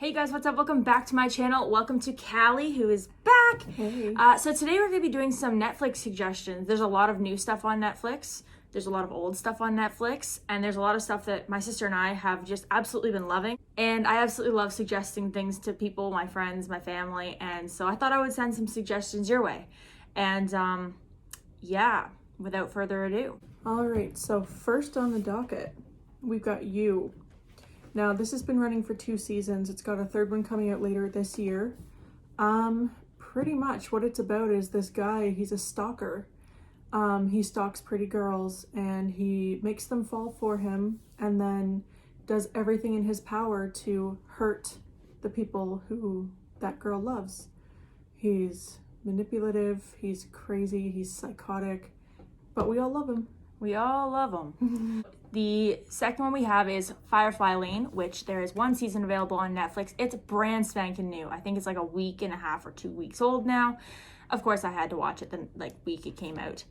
Hey guys, what's up? Welcome back to my channel. Welcome to Callie, who is back. Hey. So today we're going to be doing some Netflix suggestions. There's a lot of new stuff on Netflix. There's a lot of old stuff on Netflix. And there's a lot of stuff that my sister and I have just absolutely been loving. And I absolutely love suggesting things to people, my friends, my family. And so I thought I would send some suggestions your way. And yeah, without further ado. All right, so first on the docket, we've got You. Now, this has been running for 2 seasons. It's got a third one coming out later this year. Pretty much what it's about is this guy, he's a stalker. He stalks pretty girls and he makes them fall for him and then does everything in his power to hurt the people who that girl loves. He's manipulative, he's crazy, he's psychotic, but we all love him. We all love them. The second one we have is Firefly Lane, which there is 1 season available on Netflix. It's brand spanking new. I think it's like a week and a half or 2 weeks old now. Of course, I had to watch it the week it came out.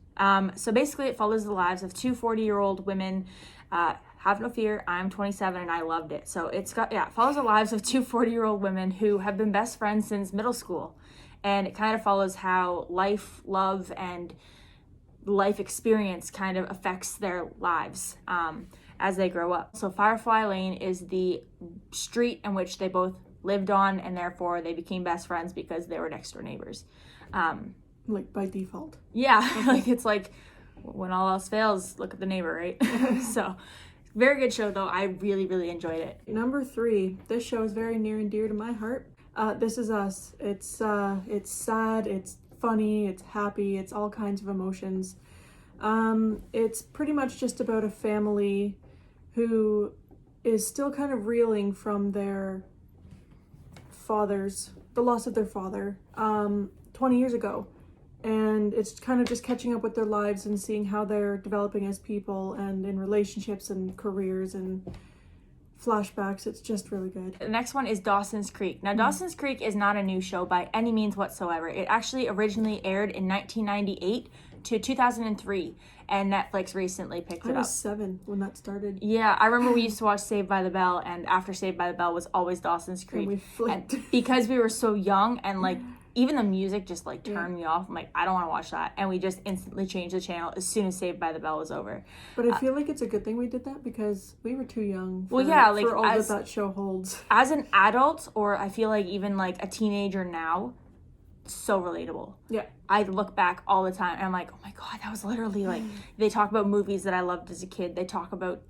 So basically, it follows the lives of 2 40-year-old women. Have no fear, I'm 27 and I loved it. So it follows the lives of 2 40-year-old women who have been best friends since middle school. And it kind of follows how life, love, and life experience kind of affects their lives as they grow up. So Firefly Lane is the street in which they both lived on, and therefore they became best friends because they were next door neighbors. Like by default. Yeah, like it's like when all else fails, look at the neighbor, right? So very good show though. I really, really enjoyed it. Number 3, this show is very near and dear to my heart. This Is Us. It's sad, it's funny, it's happy, it's all kinds of emotions. It's pretty much just about a family who is still kind of reeling from the loss of their father 20 years ago, and it's kind of just catching up with their lives and seeing how they're developing as people and in relationships and careers and flashbacks. It's just really good. The next one is Dawson's Creek. Now, Dawson's Creek is not a new show by any means whatsoever. It actually originally aired in 1998 to 2003, and Netflix recently picked it up. I was 7 when that started. Yeah, I remember we used to watch Saved by the Bell, and after Saved by the Bell was always Dawson's Creek. And we flipped. And because we were so young and even the music just turned me off. I'm like, I don't want to watch that. And we just instantly changed the channel as soon as Saved by the Bell was over. But I feel like it's a good thing we did that because we were too young for, for all that show holds. As an adult, or I feel like even a teenager now, so relatable. Yeah. I look back all the time and I'm like, oh my God, that was literally they talk about movies that I loved as a kid. They talk about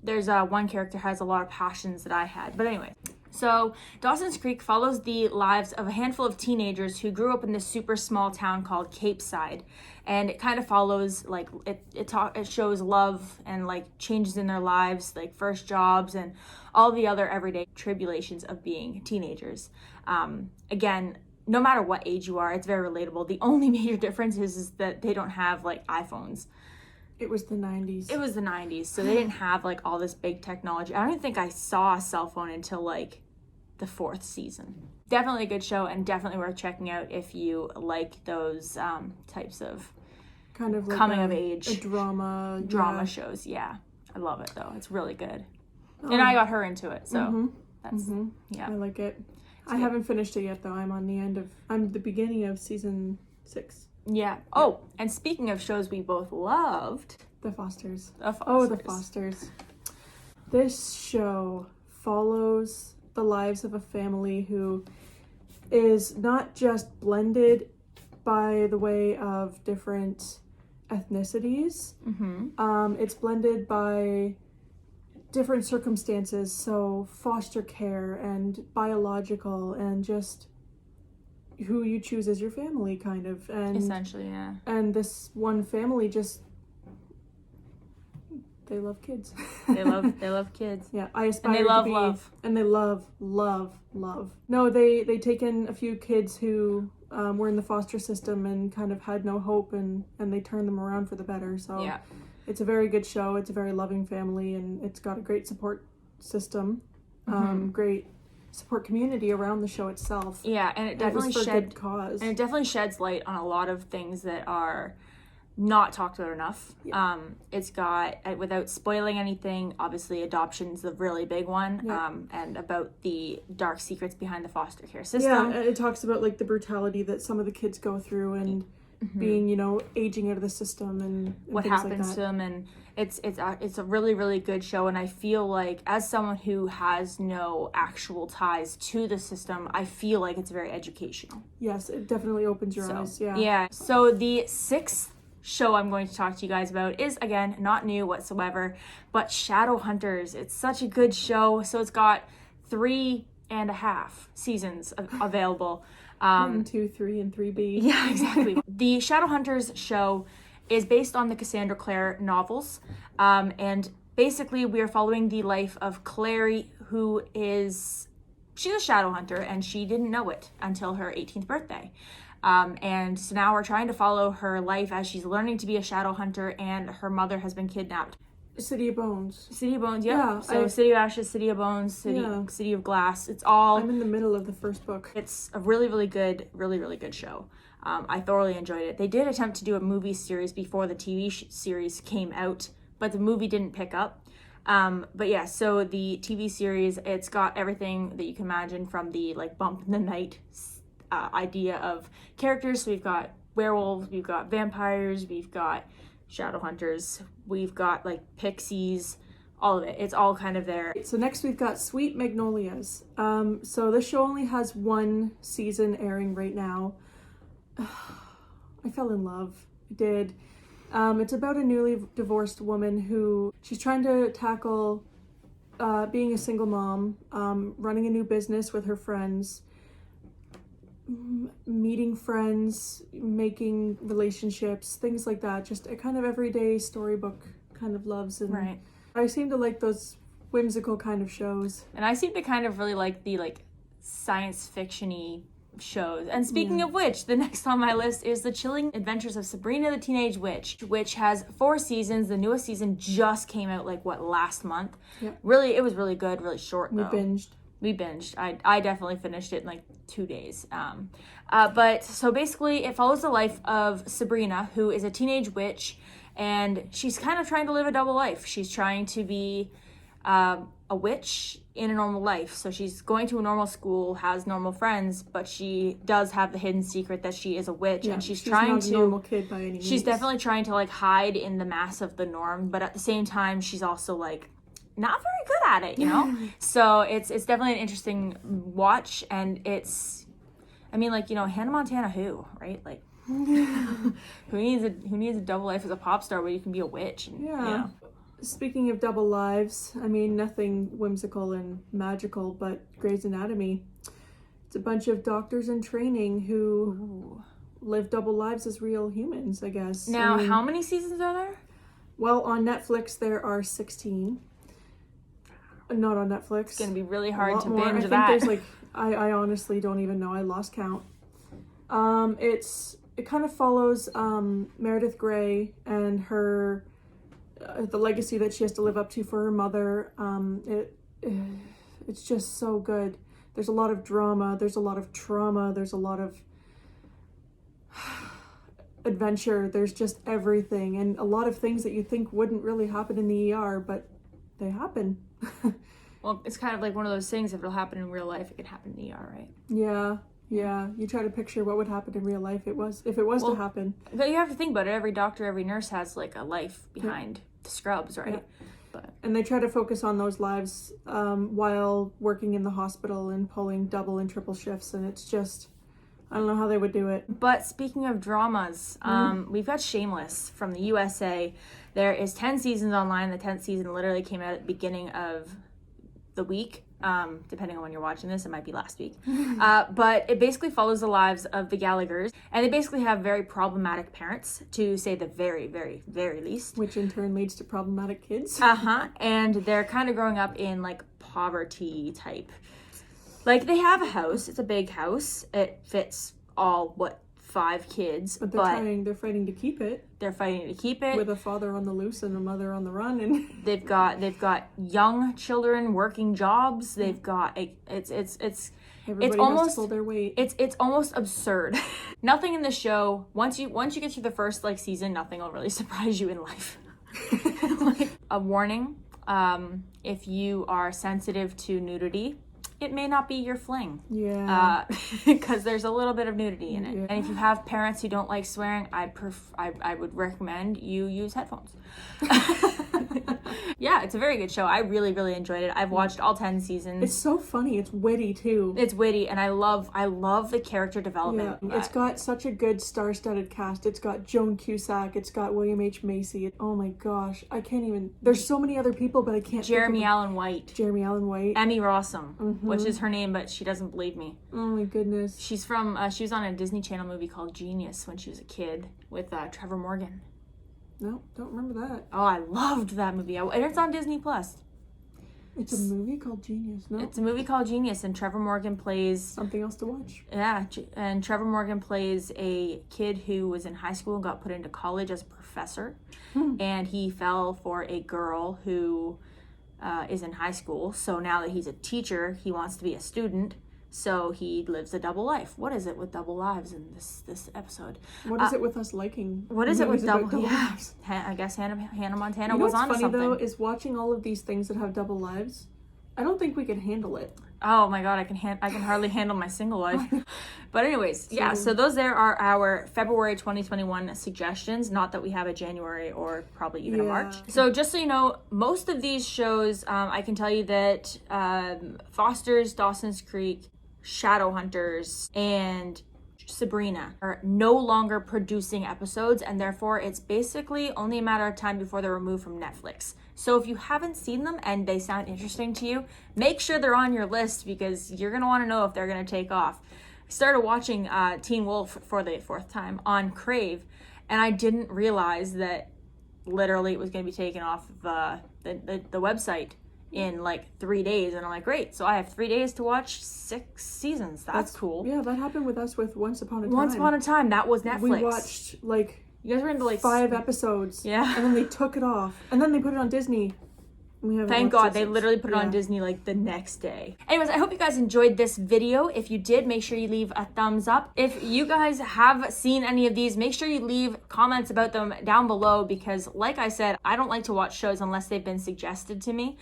there's one character has a lot of passions that I had. But anyway. So, Dawson's Creek follows the lives of a handful of teenagers who grew up in this super small town called Cape Side. And it kind of follows, it shows love and, changes in their lives, first jobs and all the other everyday tribulations of being teenagers. Again, no matter what age you are, it's very relatable. The only major difference is that they don't have, iPhones. It was the 90s. It was the 90s, so they didn't have, all this big technology. I don't even think I saw a cell phone until, the 4th season. Definitely a good show and definitely worth checking out if you like those types of kind of coming of age a drama shows. Yeah, I love it though. It's really good. And I got her into it, so yeah, I like it. I haven't finished it yet though. I'm the beginning of season 6. Yeah. Oh, and speaking of shows we both loved, The Fosters. Oh, The Fosters. This show follows the lives of a family who is not just blended by the way of different ethnicities. It's blended by different circumstances, so foster care and biological and just who you choose as your family, kind of. And essentially, yeah. And this one family they love kids. they love kids. Yeah, I aspire and they love to be, love. And they love. No, they take in a few kids who were in the foster system and kind of had no hope, and they turn them around for the better. So yeah, it's a very good show. It's a very loving family, and it's got a great support system, great support community around the show itself. Yeah, and it definitely good cause. And it definitely sheds light on a lot of things that are not talked about enough. Yeah. It's got, without spoiling anything, obviously adoption's the really big one, Yeah. and about the dark secrets behind the foster care system. Yeah, it talks about like the brutality that some of the kids go through and being, you know, aging out of the system and what things happens like to that. them, and it's a really, really good show. And I feel like, as someone who has no actual ties to the system, I feel like it's very educational. Yes, it definitely opens your eyes. Yeah. Yeah. So the sixth show I'm going to talk to you guys about is, again, not new whatsoever, but Shadowhunters. It's such a good show. So it's got 3.5 seasons available. 1, 2, 3, and 3B. Yeah, exactly. The Shadowhunters show is based on the Cassandra Clare novels, and basically we are following the life of Clary, she's a Shadowhunter, and she didn't know it until her 18th birthday. And so now we're trying to follow her life as she's learning to be a Shadowhunter, and her mother has been kidnapped. City of Bones. City of Bones, Yeah, So City of Ashes, City of Bones, City of Glass. It's all... I'm in the middle of the first book. It's a really, really good show. I thoroughly enjoyed it. They did attempt to do a movie series before the TV series came out, but the movie didn't pick up. But yeah, so the TV series, it's got everything that you can imagine from the like bump in the night idea of characters. So we've got werewolves, we've got vampires, we've got Shadowhunters, we've got like pixies, all of it. It's all kind of there. So next we've got Sweet Magnolias. So this show only has 1 season airing right now. I fell in love. I did. It's about a newly divorced woman who she's trying to tackle being a single mom, running a new business with her friends, meeting friends, making relationships, things like that. Just a kind of everyday storybook kind of loves. And Right. I seem to like those whimsical kind of shows. And I seem to kind of really like the like science fiction-y shows. And speaking of which, the next on my list is The Chilling Adventures of Sabrina the Teenage Witch, which has 4 seasons. The newest season just came out last month. Yep. Really, it was really good, really short though. We binged. I definitely finished it in like 2 days. But so basically it follows the life of Sabrina, who is a teenage witch, and she's kind of trying to live a double life. She's trying to be a witch in a normal life. So she's going to a normal school, has normal friends, but she does have the hidden secret that she is a witch, and she's trying not a normal kid by any means. She's definitely trying to like hide in the mass of the norm, but at the same time she's also like not very good at it, you know? So it's definitely an interesting watch, and it's, I mean, like, you know, Hannah Montana who, right? Like, who needs a double life as a pop star where you can be a witch? And, Yeah. You know? Speaking of double lives, I mean, nothing whimsical and magical, but Grey's Anatomy. It's a bunch of doctors in training who live double lives as real humans, I guess. Now, I mean, how many seasons are there? well, on Netflix, there are 16. Not on Netflix. It's going to be really hard to binge I think that. there's like, I honestly don't even know. I lost count. It kind of follows Meredith Grey and her the legacy that she has to live up to for her mother. It's just so good. There's a lot of drama, there's a lot of trauma, there's a lot of adventure, there's just everything, and a lot of things that you think wouldn't really happen in the ER, but they happen. Well, it's kind of like one of those things, if it'll happen in real life, it can happen in the ER, right? Yeah. You try to picture what would happen in real life if it was to happen. But you have to think about it. Every doctor, every nurse has like a life behind the scrubs, right? Yeah. And they try to focus on those lives while working in the hospital and pulling double and triple shifts, and it's just, I don't know how they would do it. But speaking of dramas, we've got Shameless from the USA. There is 10 seasons online. The 10th season literally came out at the beginning of the week. Depending on when you're watching this, it might be last week. But it basically follows the lives of the Gallaghers, and they basically have very problematic parents, to say the very, very, very least. Which in turn leads to problematic kids. And they're kind of growing up in like poverty type. Like, they have a house. It's a big house. It fits all what 5 kids, But they're fighting to keep it. They're fighting to keep it with a father on the loose and a mother on the run, and they've got young children working jobs. They've got it's everybody almost has to pull their weight. It's almost absurd. Nothing in the show, once you get through the first like season, nothing will really surprise you in life. Like, a warning, if you are sensitive to nudity, it may not be your fling. Yeah. Because there's a little bit of nudity in it. Yeah. And if you have parents who don't like swearing, I would recommend you use headphones. Yeah, it's a very good show. I really, really enjoyed it. I've watched all 10 seasons. It's so funny. It's witty too. It's witty, and I love the character development. Yeah. It's got such a good star-studded cast. It's got Joan Cusack. It's got William H. Macy. Oh my gosh, I can't even. There's so many other people, but I can't. Jeremy Allen White. Emmy Rossum, which is her name, but she doesn't believe me. Oh my goodness. She's from. She was on a Disney Channel movie called Genius when she was a kid with Trevor Morgan. No, don't remember that. Oh, I loved that movie. And it's on Disney Plus. It's a movie called Genius, no? It's a movie called Genius, and Trevor Morgan plays... Something else to watch. Yeah, and Trevor Morgan plays a kid who was in high school and got put into college as a professor. And he fell for a girl who is in high school. So now that he's a teacher, he wants to be a student. So he lives a double life. What is it with double lives in this episode? What is it with us liking? What is it with double lives? I guess Hannah Montana You know was what's on to funny something. though is watching all of these things that have double lives. I don't think we could handle it. Oh my god, I can hardly handle my single life. But anyways, yeah, so those there are our February 2021 suggestions. Not that we have a January or probably even a March. So just so you know, most of these shows, I can tell you that Foster's, Dawson's Creek, Shadowhunters, and Sabrina are no longer producing episodes, and therefore it's basically only a matter of time before they're removed from Netflix. So if you haven't seen them and they sound interesting to you, make sure they're on your list, because you're going to want to know if they're going to take off. I started watching Teen Wolf for the 4th time on Crave, and I didn't realize that literally it was going to be taken off the website in like 3 days, and I'm like, great, so I have 3 days to watch 6 seasons. That's cool. Yeah, that happened with us with Once Upon a Time. Once Upon a Time, that was Netflix. We watched like you guys were into like 5 episodes. Yeah. And then they took it off, and then they put it on Disney. Thank God, they literally put it on Disney like the next day. Anyways, I hope you guys enjoyed this video. If you did, make sure you leave a thumbs up. If you guys have seen any of these, make sure you leave comments about them down below, because like I said, I don't like to watch shows unless they've been suggested to me,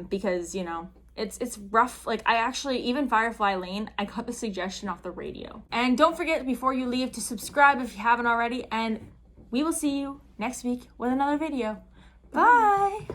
because, you know, it's rough. Like, I actually, even Firefly Lane, I got the suggestion off the radio. And don't forget, before you leave, to subscribe if you haven't already, and we will see you next week with another video. Bye!